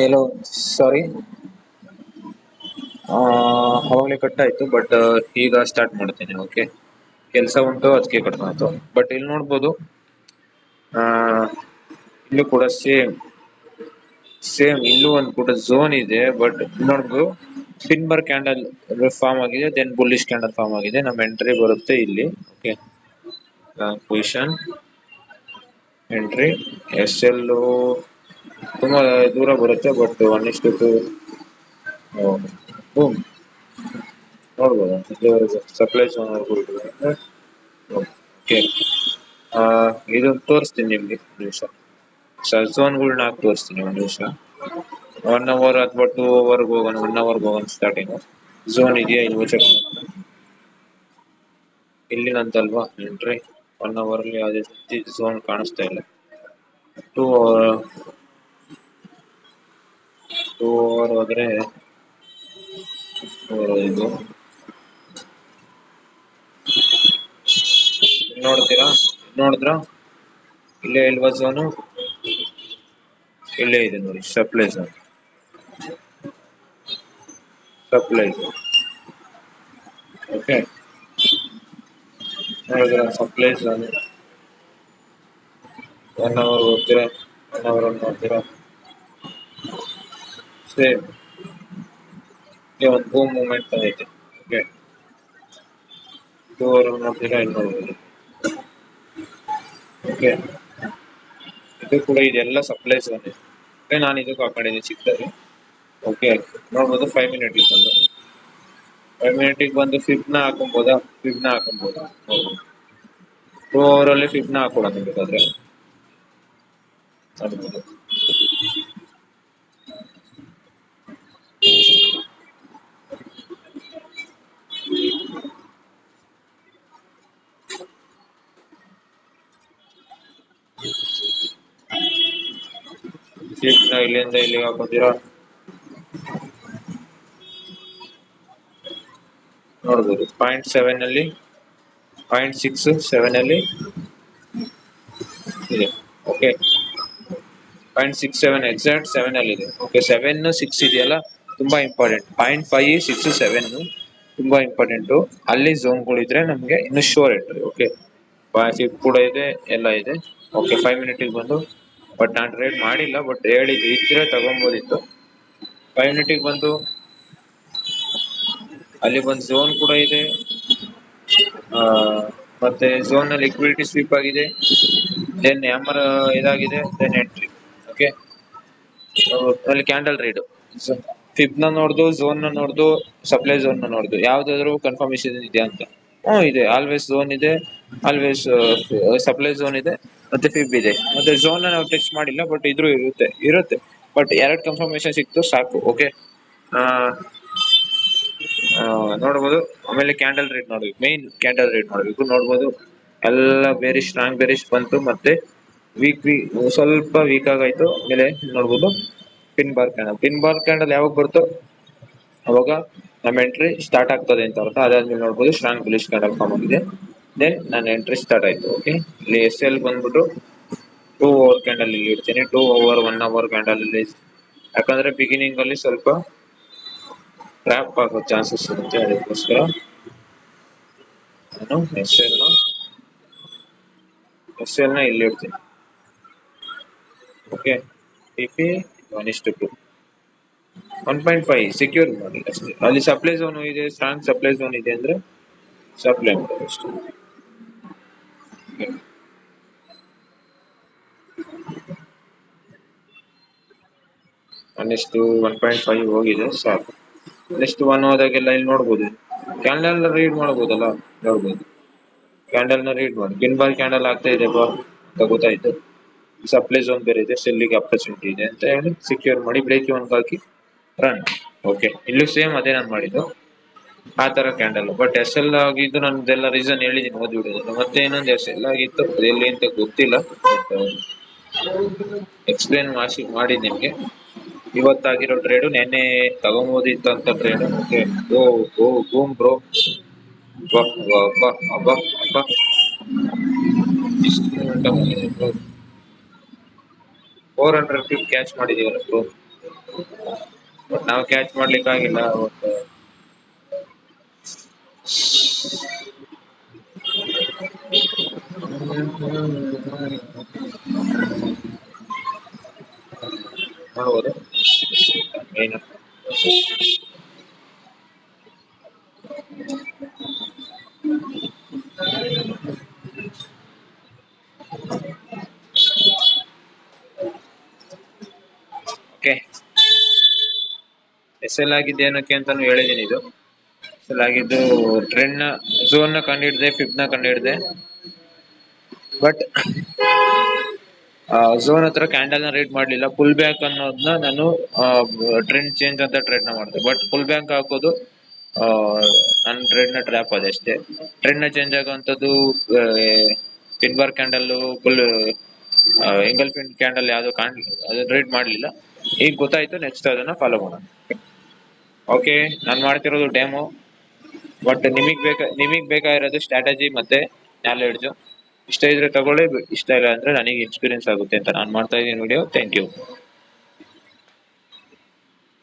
ಎಲ್ಲೋ ಸಾರಿ, ಅವಾಗಲೇ ಕಟ್ ಆಯ್ತು. ಬಟ್ ಈಗ ಸ್ಟಾರ್ಟ್ ಮಾಡ್ತೀನಿ. ಓಕೆ, ಕೆಲಸ ಉಂಟು ಅದಕ್ಕೆ ಕಟ್ ಆಯ್ತು. ಬಟ್ ಇಲ್ಲಿ ನೋಡ್ಬೋದು, ಆ, ಇಲ್ಲೂ ಕೂಡ ಸೇಮ್ ಇಲ್ಲೂ ಒಂದು ಕೂಡ ಝೋನ್ ಇದೆ. ಬಟ್ ನೋಡ್ಬೋದು ಫಿನ್ಬರ್ ಕ್ಯಾಂಡಲ್ ಫಾರ್ಮ್ ಆಗಿದೆ, ದೆನ್ ಬುಲ್ಲಿಶ್ ಕ್ಯಾಂಡಲ್ ಫಾರ್ಮ್ ಆಗಿದೆ. ನಮ್ಮ ಎಂಟ್ರಿ ಬರುತ್ತೆ ಇಲ್ಲಿ. Okay, position entry S L ತುಂಬಾ ದೂರ ಬರುತ್ತೆ. ಬಟ್ 1:2 ಬೂಮ್ ನೋಡ್ಬೋದು. ಇಲ್ಲಿವರೆಗೂ ಸಪ್ಲೈ ಝೋನ್ ಓಕೆ, ಇದು ತೋರಿಸ್ತೀನಿ ನಿಮ್ಗೆ ಒಂದು ನಿಮಿಷ. ಝೋನ್ಗಳನ್ನ ತೋರಿಸ್ತೀನಿ ಒಂದು ನಿಮಿಷ. 1 ಅವರ್ ಅಥವಾ 2 ಅವರ್ಗೆ ಹೋಗೋಣ. 1 ಅವರ್ಗೆ ಹೋಗೋಣ. ಸ್ಟಾರ್ಟಿಂಗ್ ಝೋನ್ ಇದೆಯಾ ಇಲ್ವೋ ಚೆಕ್ ಮಾಡೋಣ. ಇಲ್ಲಿನಂತಲ್ವಾ ಎಂಟ್ರಿ. 1 ಅವರ್ ಅಲ್ಲಿ ಯಾವುದೇ ರೀತಿ ಝೋನ್ ಕಾಣಿಸ್ತಾ ಇಲ್ಲ. 2 ಅವರ್ ಹೋದ್ರೆ ಇದು ನೋಡಿದ್ರಾ ಇಲ್ಲೇ ಇಲ್ವಾ ಝೋನು? ಇಲ್ಲೇ ಇದೆ ನೋಡಿ, ಸಪ್ಲೈ ಝೋನ್. ಓಕೆ, ನೋಡಿದ್ರ ಸಪ್ಲೈ ಝೋನ್. 1 ಅವರ್ ಹೋಗ್ತೀರಾ, 1 ಅವರ್ ನೋಡ್ತೀರಾ, ಸೇಮ್ ಒಂದು ಬೂಮ್ ಮೂವ್ಮೆಂಟ್ ತಂದೈತೆ. ಓಕೆ, 2 ಅವರ್ ನೋಡ್ತೀರಾ, ಇಲ್ಲಿ ನೋಡ್ಬೋದು. ಓಕೆ, ಇದು ಕೂಡ ಇದೆಲ್ಲ ಸಪ್ಲೈ ಝೋನ್ ಇದೆ. ನಾನು ಇದಕ್ಕೆ ಹಾಕೊಂಡಿದ್ದೀನಿ ಚಿಕ್ಕದಾಗಿ. ಓಕೆ, ನೋಡ್ಬೋದು 5 ಮಿನಿಟ್ ಬಂದು 5 ಮಿನಿಟಿಗೆ ಬಂದು ಫಿಬ್ನ ಹಾಕೊಬೋದಾ? ಫಿಬ್ನ ಹಾಕೊಬೋದಾ? 2 ಅವರ್ ಅಲ್ಲಿ ಫಿಬ್ನ ಹಾಕೊಡೋಣ ಬೇಕಾದ್ರೆ. ಫಿಬ್ನ ಇಲ್ಲಿಂದ ಇಲ್ಲಿಗೆ ಹಾಕೋತೀರಾ, ನೋಡ್ಬೋದು. 0.7 ಅಲ್ಲಿ 0.6 7 ಅಲ್ಲಿ ಇದೆ. ಓಕೆ, 0.67 ಎಕ್ಸಾಕ್ಟ್ 7 ಅಲ್ಲಿ ಇದೆ. ಓಕೆ, 7 6 ಇದೆಯಲ್ಲ ತುಂಬಾ ಇಂಪಾರ್ಟೆಂಟ್. 0.5 6 7 ತುಂಬಾ ಇಂಪಾರ್ಟೆಂಟು. ಅಲ್ಲಿ ಝೋನ್ಗಳಿದ್ರೆ ನಮಗೆ ಇನ್ನು ಶೋರ್ ಎಂಟ್ರಿ. ಓಕೆ, ಫಿಫ್ ಕೂಡ ಇದೆ, ಎಲ್ಲ ಇದೆ. ಓಕೆ, 5 ಮಿನಿಟಿಗೆ ಬಂದು, ಬಟ್ ನಾನು ಟ್ರೇಡ್ ಮಾಡಿಲ್ಲ. ಬಟ್ ಹೇಳಿದ್ದು ಇದ್ರೆ ತಗೊಬೋದಿತ್ತು. 5 ಮಿನಿಟಿಗೆ ಬಂದು ಅಲ್ಲಿ ಒಂದು ಝೋನ್ ಕೂಡ ಇದೆ. ಮತ್ತೆ ಝೋನ್ ನಲ್ಲಿ ಲಿಕ್ವಿಡಿಟಿ ಸ್ವೀಪ್ ಆಗಿದೆ, ದೆನ್ ಹ್ಯಾಮರ್ ಇದಾಗಿದೆ, ದೆನ್ ಎಂಟ್ರಿ. ಓಕೆ, ಅಲ್ಲಿ ಕ್ಯಾಂಡಲ್ ರೀಡ್ ಫಿಬ್ನ ನೋಡ್ದು, ಝೋನ್ ನ ನೋಡ್ದು, ಸಪ್ಲೈ ಝೋನ್ ನ ನೋಡ್ದು, ಯಾವ್ದಾದ್ರು ಕನ್ಫರ್ಮೇಶನ್ ಇದೆ ಅಂತ. ಇದೆ, ಆಲ್ವೇಸ್ ಝೋನ್ ಇದೆ, ಆಲ್ವೇಸ್ ಸಪ್ಲೈ ಝೋನ್ ಇದೆ, ಮತ್ತೆ ಫಿಬ್ ಇದೆ. ಮತ್ತೆ ಝೋನ್ ನಾವು ಟೆಸ್ಟ್ ಮಾಡಿಲ್ಲ, ಬಟ್ ಇದ್ರೂ ಇರುತ್ತೆ. ಬಟ್ 2 ಕನ್ಫರ್ಮೇಶನ್ ಸಿಕ್ತು ಸಾಕು. ಓಕೆ, ನೋಡ್ಬೋದು. ಆಮೇಲೆ ಕ್ಯಾಂಡಲ್ ರೇಟ್ ನೋಡ್ಬೇಕು, ಮೈನ್ ಕ್ಯಾಂಡಲ್ ರೇಟ್ ನೋಡ್ಬೇಕು. ನೋಡ್ಬೋದು ಎಲ್ಲ ಸ್ಟ್ರಾಂಗ್ ಬೇರಿಶ್ ಬಂತು, ಮತ್ತೆ ವೀಕ್ ಸ್ವಲ್ಪ ವೀಕ್ ಆಗಾಯ್ತು. ಆಮೇಲೆ ನೋಡ್ಬೋದು ಪಿನ್ ಬಾರ್ ಕ್ಯಾಂಡಲ್ ಯಾವಾಗ ಬರುತ್ತೋ ಅವಾಗ ನಮ್ಮ ಎಂಟ್ರಿ ಸ್ಟಾರ್ಟ್ ಆಗ್ತದೆ ಅಂತ ಅರ್ಥ. ಅದಾದ್ಮೇಲೆ ನೋಡ್ಬೋದು ಸ್ಟ್ರಾಂಗ್ ಬುಲಿಶ್ ಕ್ಯಾಂಡಲ್ ಫಾರ್ಮ್ ಆಗಿದೆ, ದೆನ್ ನನ್ನ ಎಂಟ್ರಿ ಸ್ಟಾರ್ಟ್ ಆಯ್ತು. ಓಕೆ, ಇಲ್ಲಿ ಎಸ್ ಎಲ್ ಬಂದ್ಬಿಟ್ಟು 2 ಅವರ್ ಕ್ಯಾಂಡಲ್ ಇಲ್ಲಿ ಇಡ್ತೀನಿ. 2 ಅವರ್ 1 ಅವರ್ ಕ್ಯಾಂಡಲ್ ಇಲ್ಲಿ, ಯಾಕಂದ್ರೆ ಬಿಗಿನಿಂಗ್ ಅಲ್ಲಿ ಸ್ವಲ್ಪ ಟ್ರ್ಯಾಪ್ ಆಗೋ ಚಾನ್ಸಸ್ ಇರುತ್ತೆ. ಅದಕ್ಕೋಸ್ಕರ ನಾನು ಎಸ್ ಎಲ್ ನ ಇಲ್ಲಿ ಇಡ್ತೀನಿ. ಓಕೆ, ಟಿಪಿ 1:2 1.5 ಸೆಕ್ಯೂರ್ ಮಾಡಿ ಅಷ್ಟೇ. ಅಲ್ಲಿ ಸಪ್ಲೈ ಝೋನ್ ಇದೆ, ಸ್ಟ್ರಾಂಗ್ ಸಪ್ಲೈ ಝೋನ್ ಇದೆ ಅಂದ್ರೆ ಸಪ್ಲೈ ಮಾಡಿ ಅಷ್ಟೇ. 1:1.5 ಹೋಗಿದೆ ಸಾಕು. ನೆಕ್ಸ್ಟ್ 1 ಹೋದಾಗೆಲ್ಲ ಇಲ್ಲಿ ನೋಡ್ಬೋದು, ಕ್ಯಾಂಡಲ್ ರೀಡ್ ಮಾಡ್ಬೋದಲ್ಲ. ನೋಡ್ಬೋದು ಕ್ಯಾಂಡಲ್ ನ ರೀಡ್ ಮಾಡಿ, ಪಿನ್ ಬಾರ್ ಕ್ಯಾಂಡಲ್ ಆಗ್ತಾ ಇದೆ ಅಂತ ಗೊತ್ತಾಯ್ತು. ಸಪ್ಲೈ ಝೋನ್ ಬೇರೆ ಇದೆ, ಸೆಲ್ಲಿಗೆ ಅಪರ್ಚುನಿಟಿ ಇದೆ ಅಂತ ಹೇಳಿ ಸೆಕ್ಯೂರ್ ಮಾಡಿ ಬ್ರೇಕ್ ಇವನ್ ಹಾಕಿ ರನ್. ಓಕೆ, ಇಲ್ಲೂ ಸೇಮ್ ಅದೇ ನಾನು ಮಾಡಿದ್ದು, ಆ ತರ ಕ್ಯಾಂಡಲ್. ಬಟ್ ಎಸ್ ಎಲ್ ಆಗಿದ್ದು ನಂದೆಲ್ಲ ರೀಸನ್ ಹೇಳಿದೀನಿ ಓದಿ ಬಿಡೋದು. ಮತ್ತೆ ಇನ್ನೊಂದು ಎಸ್ ಎಲ್ ಆಗಿತ್ತು, ಎಲ್ಲಿ ಅಂತ ಗೊತ್ತಿಲ್ಲ, ಬಟ್ ಎಕ್ಸ್ಪ್ಲೇನ್ ಮಾಡಿ ನಿಮ್ಗೆ. ಇವತ್ತಾಗಿರೋ ಟ್ರೇಡು ನೆನ್ನೆ ತಗೊಂಬೋದಿತ್ತು ಅಂತ ಟ್ರೇಡ್. ಓಕೆ, ಬೂಮ್ ಬ್ರೋ, ಅಬ್ಬಾ 400 ಕ್ಯಾಚ್ ಮಾಡಿದೀವಲ್ಲ ಬ್ರೋ. ಬಟ್ ನಾವು ಕ್ಯಾಚ್ ಮಾಡ್ಲಿಕ್ಕೆ ಆಗಿಲ್ಲ ಅವತ್ತು. ನೋಡ್ಬೋದು ಏನು. ಓಕೆ, ಎಸ್ ಎಲ್ ಆಗಿದ್ದು ಏನಕ್ಕೆ ಅಂತಾನು ಹೇಳಿದೀನಿ. ಇದು ಎಸ್ ಎಲ್ ಆಗಿದ್ದು ಟ್ರೆಂಡ್ ನ, ಝೋನ್ ನ ಕಂಡಿಡ್ದೆ, ಫಿಬ್ ನ ಕಂಡಿಡ್ದೆ. ಬಟ್ ಝೋನ್ ಹತ್ರ ಕ್ಯಾಂಡಲ್ ನ ರೀಡ್ ಮಾಡ್ಲಿಲ್ಲ. ಪುಲ್ ಬ್ಯಾಕ್ ಅನ್ನೋದನ್ನ ನಾನು ಟ್ರೆಂಡ್ ಚೇಂಜ್ ಅಂತ ಟ್ರೇಡ್ ನ ಮಾಡಿದೆ. ಬಟ್ ಪುಲ್ ಬ್ಯಾಕ್ ಹಾಕೋದು ನನ್ನ ಟ್ರೇಡ್ ನ ಟ್ರ್ಯಾಪ್ ಅದೇ ಅಷ್ಟೇ. ಟ್ರೆಂಡ್ ನ ಚೇಂಜ್ ಆಗುವಂತದ್ದು ಪಿನ್ ಬಾರ್ ಕ್ಯಾಂಡಲ್, ಫುಲ್ ಎಂಗಲ್ ಫಿನ್ ಕ್ಯಾಂಡಲ್ ಯಾವ್ದು ಅದು ಟ್ರೇಡ್ ಮಾಡ್ಲಿಲ್ಲ. ಈಗ ಗೊತ್ತಾಯ್ತು, ನೆಕ್ಸ್ಟ್ ಅದನ್ನ ಫಾಲೋ ಮಾಡೋಣ. ಓಕೆ, ನಾನು ಮಾಡ್ತಿರೋದು ಡೆಮೋ. ಬಟ್ ನಿಮಗ್ ಬೇಕಾಗಿರೋದು ಸ್ಟ್ರಾಟಜಿ ಮತ್ತೆ ನಾಲೆಡ್ಜ್. ಇಷ್ಟ ಇದ್ರೆ ತಗೊಳ್ಳಿ, ಇಷ್ಟ ಇಲ್ಲ ಅಂದ್ರೆ ನನಗೆ ಎಕ್ಸ್ಪೀರಿಯನ್ಸ್ ಆಗುತ್ತೆ ಅಂತ ನಾನು ಮಾಡ್ತಾ ಇದ್ದೀನಿ ವಿಡಿಯೋ. Thank you.